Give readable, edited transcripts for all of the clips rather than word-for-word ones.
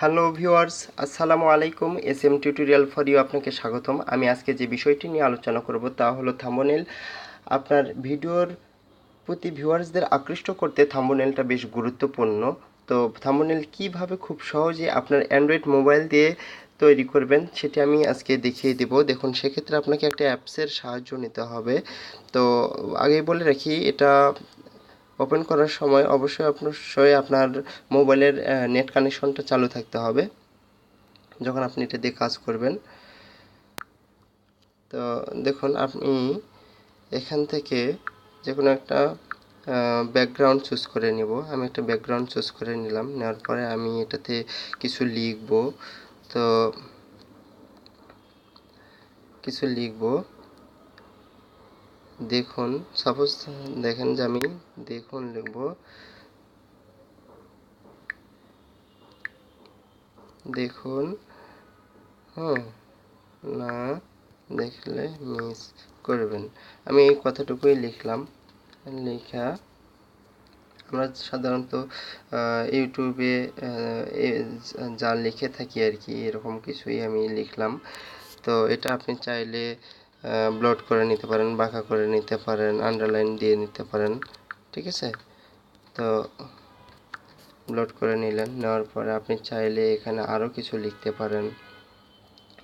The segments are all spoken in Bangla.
হ্যালো ভিউয়ার্স, আসসালামু আলাইকুম SM টিউটোরিয়াল ফর ইউ আপনাকে স্বাগতম। আমি আজকে যে বিষয়টি নিয়ে আলোচনা করব তা হলো থাম্বনেল। আপনার ভিডিওর প্রতি ভিউয়ার্সদের আকৃষ্ট করতে থাম্বনেলটা বেশ গুরুত্বপূর্ণ। তো থাম্বনেল কিভাবে খুব সহজে আপনার অ্যান্ড্রয়েড মোবাইল দিয়ে তৈরি করবেন সেটি আমি আজকে দেখিয়ে দেব। দেখুন, সেক্ষেত্রে আপনাকে একটা অ্যাপসের সাহায্য নিতে হবে। তো আগেই বলে রাখি, এটা ওপেন করার সময় অবশ্যই আপনার মোবাইলের নেট কানেকশনটা চালু থাকতে হবে যখন আপনি এটা দিয়ে কাজ করবেন। তো দেখুন, আপনি এখান থেকে যে কোনো একটা ব্যাকগ্রাউন্ড চুজ করে নিব। আমি একটা ব্যাকগ্রাউন্ড চুজ করে নিলাম। নেওয়ার পরে আমি এটাতে কিছু লিখব। তো কিছু লিখব। দেখুন, সাপোজ দেখেন যে আমি দেখুন লিখব। দেখুন, হ্যাঁ, না দেখলে মিস করবেন। আমি এই কথাটুকুই লিখলাম। লেখা আমরা সাধারণত ইউটিউবে যা লিখে থাকি আর কি, এরকম কিছুই আমি লিখলাম। তো এটা আপনি চাইলে ব্লট করে নিতে পারেন, বাঁকা করে নিতে পারেন, আন্ডারলাইন দিয়ে নিতে পারেন, ঠিক আছে। তো ব্লট করে নিলেন। নেওয়ার পরে আপনি চাইলে এখানে আরও কিছু লিখতে পারেন।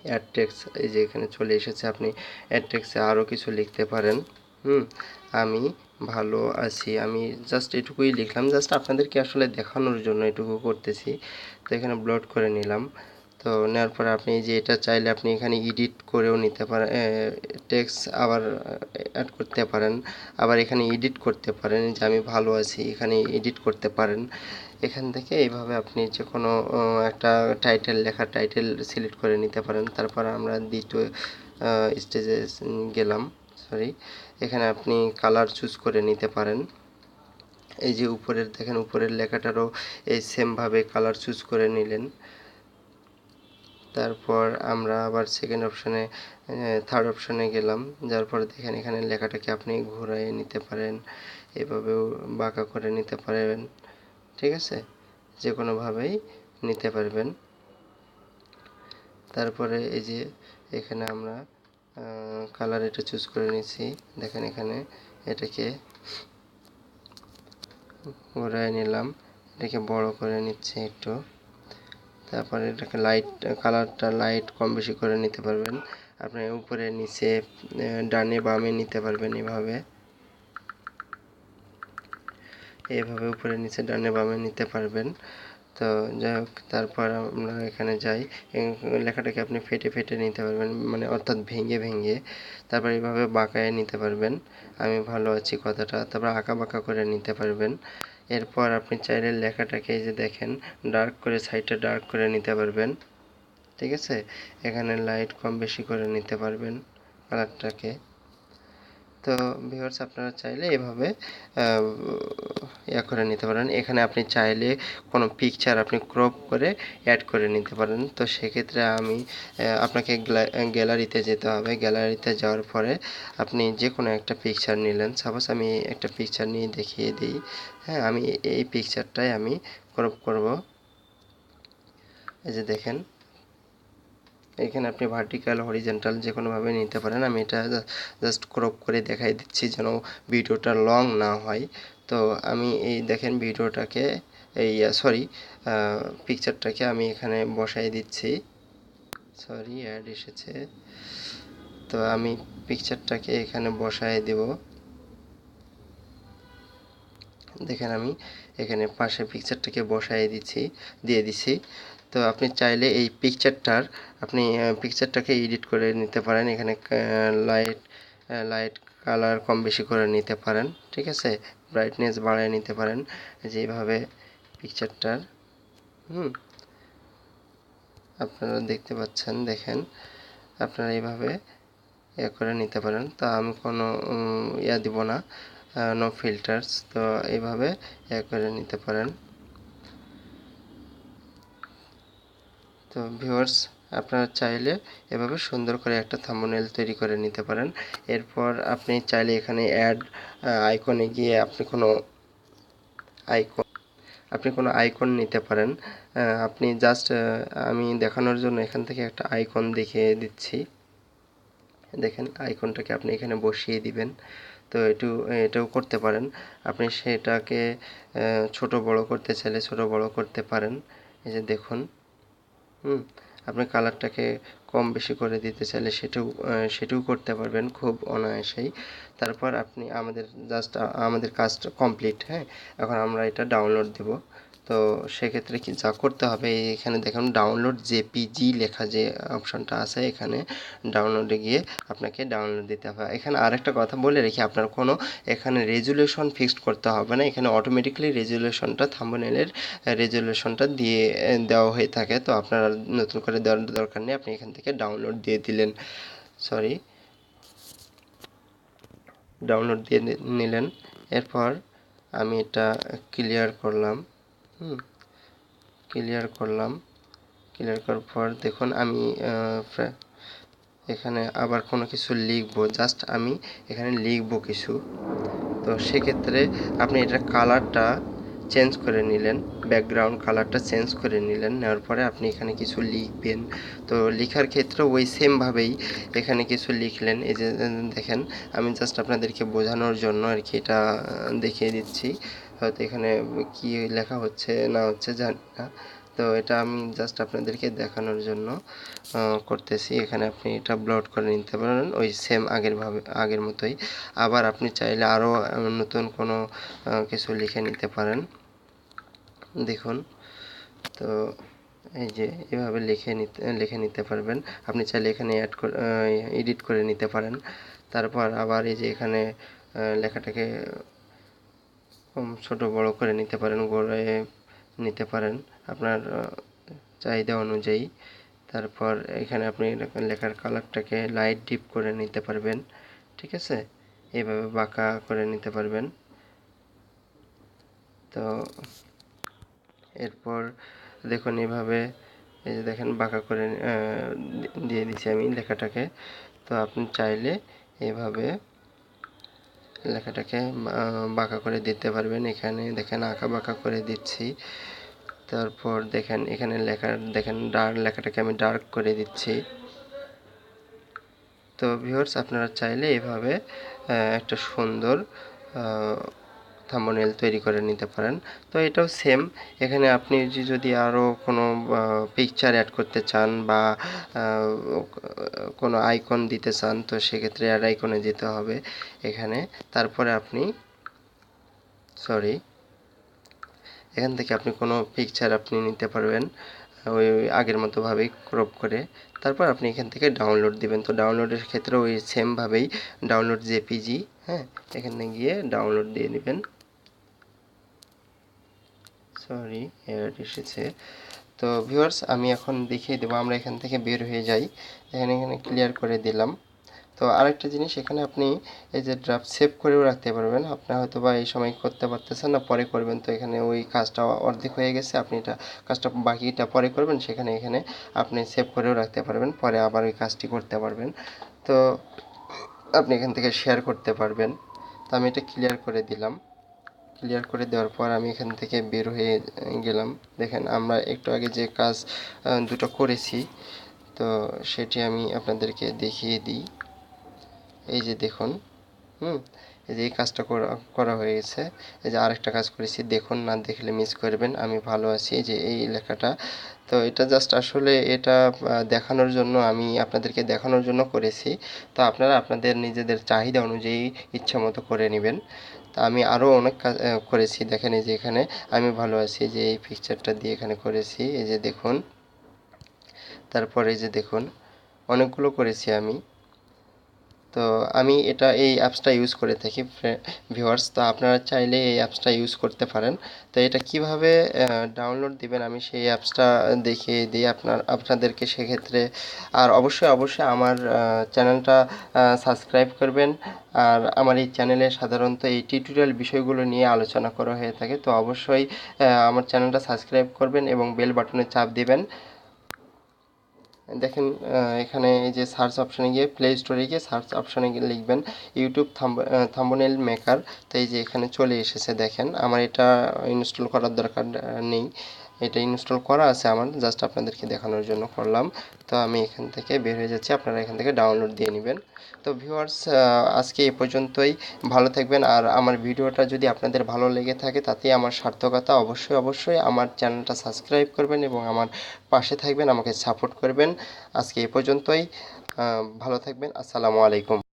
অ্যাড টেক্সট, এই যে এখানে চলে এসেছে, আপনি অ্যাড টেক্সটে আরও কিছু লিখতে পারেন। আমি ভালো আছি, আমি জাস্ট এটুকুই লিখলাম, জাস্ট আপনাদেরকে আসলে দেখানোর জন্য এটুকু করতেছি। তো এখানে ব্লট করে নিলাম। তো নেওয়ার পরে আপনি যে এটা চাইলে আপনি এখানে এডিট করেও নিতে পারেন, টেক্সট আবার অ্যাড করতে পারেন, আবার এখানে এডিট করতে পারেন। যে আমি ভালো আছি, এখানে এডিট করতে পারেন। এখান থেকে এইভাবে আপনি যে কোনো একটা টাইটেল, লেখা টাইটেল সিলেক্ট করে নিতে পারেন। তারপর আমরা দ্বিতীয় স্টেজে গেলাম। সরি, এখানে আপনি কালার চুজ করে নিতে পারেন। এই যে উপরের দেখেন, উপরের লেখাটারও এই সেমভাবে কালার চুজ করে নিলেন। তারপর আমরা আবার সেকেন্ড অপশানে, থার্ড অপশানে গেলাম। যার পরে দেখেন এখানে লেখাটাকে আপনি ঘুরাইয়ে নিতে পারেন, এভাবেও বাঁকা করে নিতে পারেন, ঠিক আছে, যে কোনোভাবেই নিতে পারবেন। তারপরে এই যে এখানে আমরা কালার এটা চুজ করে নিচ্ছি। দেখেন এখানে এটাকে ঘুরাই নিলাম, এটাকে বড় করে নিচ্ছি একটু। তারপরে এটাকে লাইট, কালারটা লাইট কম বেশি করে নিতে পারবেন। আপনি উপরে নিচে ডানে বামে নিতে পারবেন এইভাবে উপরে নিচে ডানে বামে নিতে পারবেন। তো যাই হোক, তারপর আমরা এখানে যাই। লেখাটাকে আপনি ফেটে ফেটে নিতে পারবেন, মানে অর্থাৎ ভেঙে ভেঙে। তারপর এইভাবে বাঁকায় নিতে পারবেন, আমি ভালো আছি কথাটা। তারপর আঁকা বাঁকা করে নিতে পারবেন। এরপর আপনি চাইলে লেখাটাকে, এই যে দেখেন, ডার্ক করে, সাইডটা ডার্ক করে নিতে পারবেন, ঠিক আছে। এখানে লাইট কম বেশি করে নিতে পারবেন কালারটাকে। তো ভিউয়ার্স, আপনারা চাইলে এভাবে করে নিতে পারেন। এখানে আপনি চাইলে কোনো পিকচার আপনি ক্রপ করে অ্যাড করে নিতে পারেন। তো সেক্ষেত্রে আমি আপনাকে গ্যালারিতে যেতে হবে। গ্যালারিতে যাওয়ার পরে আপনি যে কোনো একটা পিকচার নিলেন। সাপোজ আমি একটা পিকচার নিয়ে দেখিয়ে দিই। হ্যাঁ, আমি এই পিকচারটাই আমি ক্রপ করব। এই যে দেখেন, এখানে আপনি ভার্টিক্যাল, হরিজন্টাল যে কোনোভাবে নিতে পারেন। আমি এটা জাস্ট ক্রপ করে দেখাই দিচ্ছি যেন ভিডিওটা লং না হয়। তো আমি এই দেখেন ভিডিওটাকে, এই সরি, পিকচারটাকে আমি এখানে বসাই দিচ্ছি। সরি, অ্যাড এসেছে। তো আমি পিকচারটাকে এখানে বসাই দেব। দেখেন আমি এখানে পাশে পিকচারটাকে দিয়ে দিচ্ছি। তো আপনি চাইলে এই পিকচারটাকে এডিট করে নিতে পারেন। এখানে লাইট কালার কম বেশি করে নিতে পারেন, ঠিক আছে। ব্রাইটনেস বাড়ায় নিতে পারেন, যেভাবে পিকচারটার আপনারা দেখতে পাচ্ছেন। দেখেন, আপনারা এইভাবে করে নিতে পারেন। তা আমি কোনো দিব না, নো ফিল্টার্স। তো এইভাবে করে নিতে পারেন। তো ভিউয়ার্স, আপনারা চাইলে এভাবে সুন্দর করে একটা থাম্বনেল তৈরি করে নিতে পারেন। এরপর আপনি চাইলে এখানে অ্যাড আইকনে গিয়ে আপনি কোনো আইকন আপনি কোনো আইকন নিতে পারেন। আপনি জাস্ট আমি দেখানোর জন্য এখান থেকে একটা আইকন দেখিয়ে দিচ্ছি। দেখেন আইকনটাকে আপনি এখানে বসিয়ে দিবেন। তো এটাও করতে পারেন। আপনি সেটাকে ছোট বড় করতে চাইলে ছোট বড় করতে পারেন। এই যে দেখুন, আপনি কালারটাকে কম বেশি করে দিতে চাইলে সেটাও করতে পারবেন খুব অনায়াসেই। তারপর আপনি আমাদের কাজটা কমপ্লিট। হ্যাঁ, এখন আমরা এটা ডাউনলোড দেব। তো সেক্ষেত্রে কি যা করতে হবে, এখানে দেখুন ডাউনলোড জেপিজি লেখা যে অপশনটা আছে, এখানে ডাউনলোডে গিয়ে আপনাকে ডাউনলোড দিতে হবে। এখানে আরেকটা কথা বলে রেখি, আপনার কোনো এখানে রেজুলেশন ফিক্সড করতে হবে না। এখানে অটোমেটিক্যালি রেজুলেশনটা থাম্বনেলের রেজুলেশনটা দিয়ে দেওয়া হয়ে থাকে। তো আপনারা নতুন করে দেওয়ার দরকার নেই, আপনি এখান থেকে ডাউনলোড দিয়ে দিলেন, ডাউনলোড দিয়ে নিলেন। এরপর আমি এটা ক্লিয়ার করলাম। ক্লিয়ার করার পর দেখুন আমি এখানে আবার কোনো কিছু লিখবো, জাস্ট আমি এখানে লিখবো কিছু। তো সেক্ষেত্রে আপনি এটার কালারটা চেঞ্জ করে নিলেন, ব্যাকগ্রাউন্ড কালারটা চেঞ্জ করে নিলেন। নেওয়ার পরে আপনি এখানে কিছু লিখবেন। তো লেখার ক্ষেত্রে ওই সেমভাবেই এখানে কিছু লিখলেন। এই যে দেখেন, আমি জাস্ট আপনাদেরকে বোঝানোর জন্য আর কি এটা দেখিয়ে দিচ্ছি। হয়তো এখানে কি লেখা হচ্ছে না হচ্ছে জানি না। তো এটা আমি জাস্ট আপনাদেরকে দেখানোর জন্য করতেছি। এখানে আপনি এটা ব্লট করে নিতে পারেন ওই সেম আগের মতোই। আবার আপনি চাইলে আরও নতুন কোনো কিছু লিখে নিতে পারেন। দেখুন, তো এই যে এভাবে লিখে নিতে পারবেন। আপনি চাইলে এখানে এডিট করে নিতে পারেন। তারপর আবার এই যে এখানে লেখাটাকে ছোট বড় করে নিতে পারেন, গড়ে নিতে পারেন আপনার চাহিদা অনুযায়ী। তারপর এখানে আপনি লেখার কালারটাকে লাইট ডিপ করে নিতে পারবেন, ঠিক আছে? এইভাবে বাঁকা করে নিতে পারবেন। তো এরপর দেখুন এভাবে, এই যে দেখেন বাঁকা করে দিয়ে দিচ্ছি আমি লেখাটাকে। তো আপনি চাইলে এভাবে লেখাটাকে বাঁকা করে দিতে পারবেন। এখানে দেখেন আঁকা বাঁকা করে দিচ্ছি। তারপর দেখেন এখানে দেখেন লেখাটাকে আমি ডার্ক করে দিচ্ছি। তো ভিউয়ার্স, আপনারা চাইলে এভাবে একটা সুন্দর থাম্বনেল তৈরি করে নিতে পারেন। তো এটাও সেম, এখানে আপনি যদি আরও কোনো পিকচার অ্যাড করতে চান বা কোনো আইকন দিতে চান, তো সেক্ষেত্রে অ্যাড আইকনে যেতে হবে এখানে। তারপরে আপনি এখান থেকে আপনি কোনো পিকচার আপনি নিতে পারবেন ওই আগের মতো ভাবেই ক্রপ করে। তারপর আপনি এখান থেকে ডাউনলোড দিবেন। তো ডাউনলোডের ক্ষেত্রে ওই সেমভাবেই ডাউনলোড জেপিজি, হ্যাঁ, এখানে গিয়ে ডাউনলোড দিয়ে নেবেন। এরর এসেছে। তো ভিউয়ার্স, আমি এখন দেখিয়ে দেবো, আমরা এখান থেকে বের হয়ে যাই। এখানে ক্লিয়ার করে দিলাম। তো আরেকটা জিনিস, এখানে আপনি এই যে ড্রাফট সেভ করেও রাখতে পারবেন। আপনার হয়তো বা এই সময় করতে পারতেছেন না, পরে করবেন। তো এখানে ওই কাজটা অর্ধেক হয়ে গেছে, আপনি কাজটা বাকিটা পরে করবেন, এখানে আপনি সেভ করেও রাখতে পারবেন, পরে আবার ওই কাজটি করতে পারবেন। তো আপনি এখান থেকে শেয়ার করতে পারবেন। তো আমি এটা ক্লিয়ার করে দিলাম। ক্লিয়ার করে দেওয়ার পর আমি এখান থেকে বের হয়ে গেলাম। দেখেন আমরা একটু আগে যে কাজ দুটো করেছি, তো সেটি আমি আপনাদেরকে দেখিয়ে দিই। এই যে দেখুন, এই যে এই কাজটা করা হয়ে গেছে। এই যে আরেকটা কাজ করেছি, দেখুন, না দেখলে মিস করবেন, আমি ভালো আছি, এই যে এই লেখাটা। তো এটা জাস্ট আসলে এটা দেখানোর জন্য, আমি আপনাদেরকে দেখানোর জন্য করেছি। তো আপনারা আপনাদের নিজেদের চাহিদা অনুযায়ী ইচ্ছা মতো করে নেবেন। তা আমি আরও অনেক কাজ করেছি। দেখেন এই যে এখানে আমি ভালো আছি, যে এই পিকচারটা দিয়ে এখানে করেছি, এই যে দেখুন। তারপরে এই যে দেখুন, অনেকগুলো করেছি আমি। তো আমি এই অ্যাপসটা ইউজ করে থাকি ভিউয়ার্স। তো আপনারা চাইলে এই অ্যাপসটা ইউজ করতে পারেন। তো এটা কিভাবে ডাউনলোড দিবেন আমি সেই অ্যাপসটা দেখিয়ে দিই আপনাদেরকে সেক্ষেত্রে। আর অবশ্যই আমার চ্যানেলটা সাবস্ক্রাইব করবেন। আর আমার এই চ্যানেলে সাধারণত এই টিউটোরিয়াল বিষয়গুলো নিয়ে আলোচনা করা হয়ে থাকে। তো অবশ্যই আমার চ্যানেলটা সাবস্ক্রাইব করবেন এবং বেল বাটনে চাপ দিবেন। দেখেন এখানে এই যে সার্চ অপশানে গিয়ে প্লে স্টোরে গিয়ে সার্চ অপশানে গিয়ে লিখবেন ইউটিউব থাম্বনেল মেকার। তো এই যে এখানে চলে এসেছে, দেখেন আমার এটা ইনস্টল করার দরকার নেই, এটা ইনস্টল করা আছে আমার, জাস্ট আপনাদেরকে দেখানোর জন্য করলাম। তো আমি এখান থেকে বের হয়ে যাচ্ছি, আপনারা এখান থেকে ডাউনলোড দিয়ে নেবেন। তো ভিউয়ার্স, আজকে এই পর্যন্তই। ভালো থাকবেন, আর আমার ভিডিওটা যদি আপনাদের ভালো লেগে থাকে তাতেই আমার সার্থকতা। অবশ্যই অবশ্যই আমার চ্যানেলটা সাবস্ক্রাইব করবেন এবং আমার পাশে থাকবেন, আমাকে সাপোর্ট করবেন। আজকে এই পর্যন্তই। ভালো থাকবেন। আসসালামু আলাইকুম।